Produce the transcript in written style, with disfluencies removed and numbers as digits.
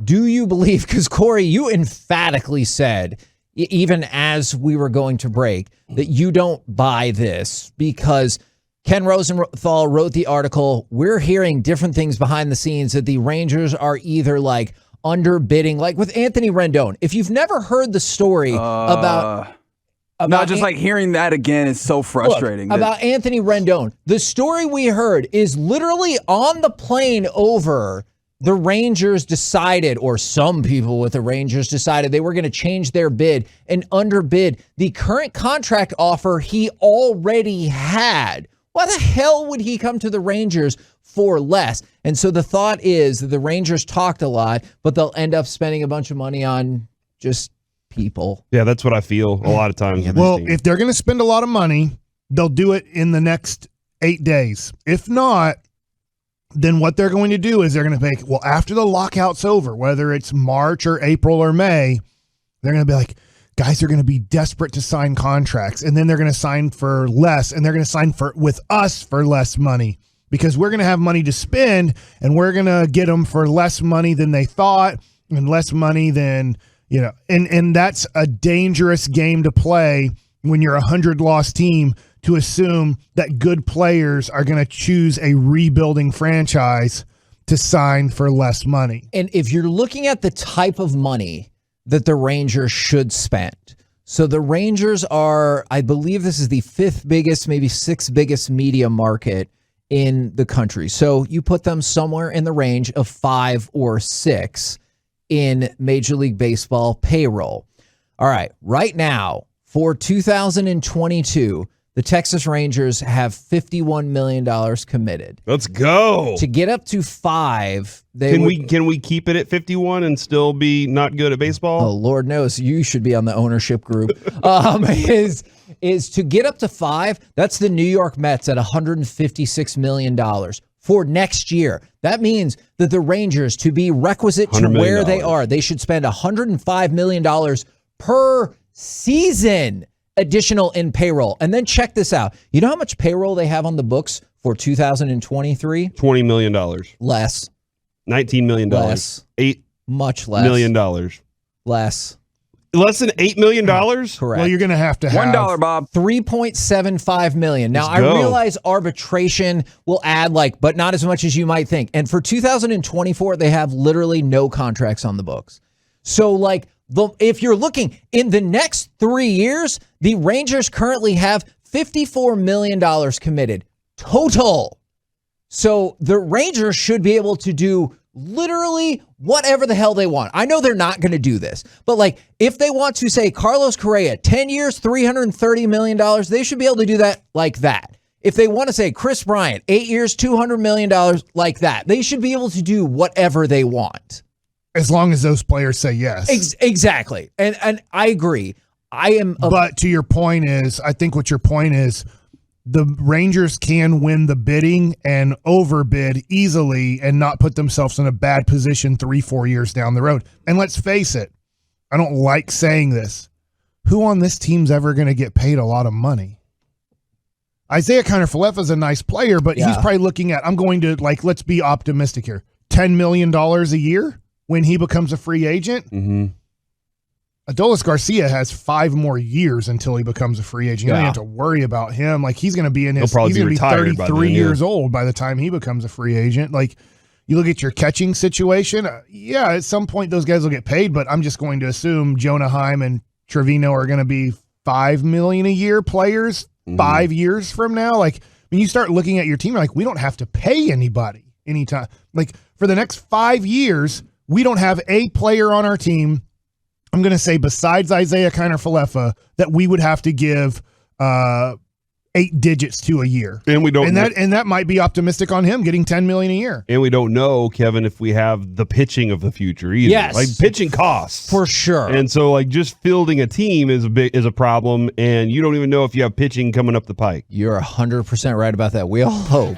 Do you believe, because Corey, you emphatically said, even as we were going to break, that you don't buy this because Ken Rosenthal wrote the article. We're hearing different things behind the scenes that the Rangers are either like underbidding, like with Anthony Rendon. If you've never heard the story about just like hearing that again is so frustrating. Look, about Anthony Rendon, the story we heard is literally on the plane over. The Rangers decided, or some people with the Rangers decided, they were going to change their bid and underbid the current contract offer he already had. Why the hell would he come to the Rangers for less? And so the thought is that the Rangers talked a lot, but they'll end up spending a bunch of money on just people. Yeah, that's what I feel a lot of times. Well, if they're going to spend a lot of money, they'll do it in the next 8 days. If not, then what they're going to do is they're going to make, well, after the lockout's over, whether it's March or April or May, they're going to be like, guys are going to be desperate to sign contracts, and then they're going to sign for less, and they're going to sign with us for less money because we're going to have money to spend, and we're going to get them for less money than they thought and less money than, and that's a dangerous game to play when you're a 100-loss team, to assume that good players are going to choose a rebuilding franchise to sign for less money. And if you're looking at the type of money that the Rangers should spend. So the Rangers are, I believe this is the 5th biggest, maybe 6th biggest media market in the country. So you put them somewhere in the range of 5 or 6 in Major League Baseball payroll. All right, right now for 2022, the Texas Rangers have $51 million committed. Let's go. To get up to 5, can we keep it at 51 and still be not good at baseball? Oh, Lord knows you should be on the ownership group. Is to get up to 5. That's the New York Mets at $156 million for next year. That means that the Rangers, to be requisite to where they are, they should spend $105 million per season. Additional in payroll. And then check this out. You know how much payroll they have on the books for 2023? $20 million. Less. $19 million. Less. Much less. $8 million. Less. Less than $8 million? Correct. Well, you're going to have $1, Bob. $3.75 million. Now, I realize arbitration will add but not as much as you might think. And for 2024, they have literally no contracts on the books. So if you're looking in the next 3 years, the Rangers currently have $54 million committed total. So the Rangers should be able to do literally whatever the hell they want. I know they're not going to do this, but if they want to say Carlos Correa, 10 years, $330 million, they should be able to do that like that. If they want to say Chris Bryant, 8 years, $200 million like that, they should be able to do whatever they want. As long as those players say yes. Exactly. And I agree. But to your point is, I think what your point is, the Rangers can win the bidding and overbid easily and not put themselves in a bad position 3-4 years down the road. And let's face it, I don't like saying this. Who on this team's ever going to get paid a lot of money? Isaiah Kiner-Falefa is a nice player, but he's probably looking at, I'm going to, let's be optimistic here, $10 million a year? When he becomes a free agent, Adolis Garcia has 5 more years until he becomes a free agent. You don't have to worry about him. He's going to be he's going to be 33 years old by the time he becomes a free agent. You look at your catching situation. At some point those guys will get paid, but I'm just going to assume Jonah Heim and Trevino are going to be $5 million a year players 5 years from now. When you start looking at your team, we don't have to pay anybody anytime. For the next 5 years, we don't have a player on our team, I'm going to say, besides Isaiah Kiner-Falefa, that we would have to give 8 digits to a year. And we don't and that might be optimistic on him getting $10 million a year. And we don't know, Kevin, if we have the pitching of the future either. Yes. Pitching costs. For sure. And so just fielding a team is a problem, and you don't even know if you have pitching coming up the pike. You're 100% right about that. We all hope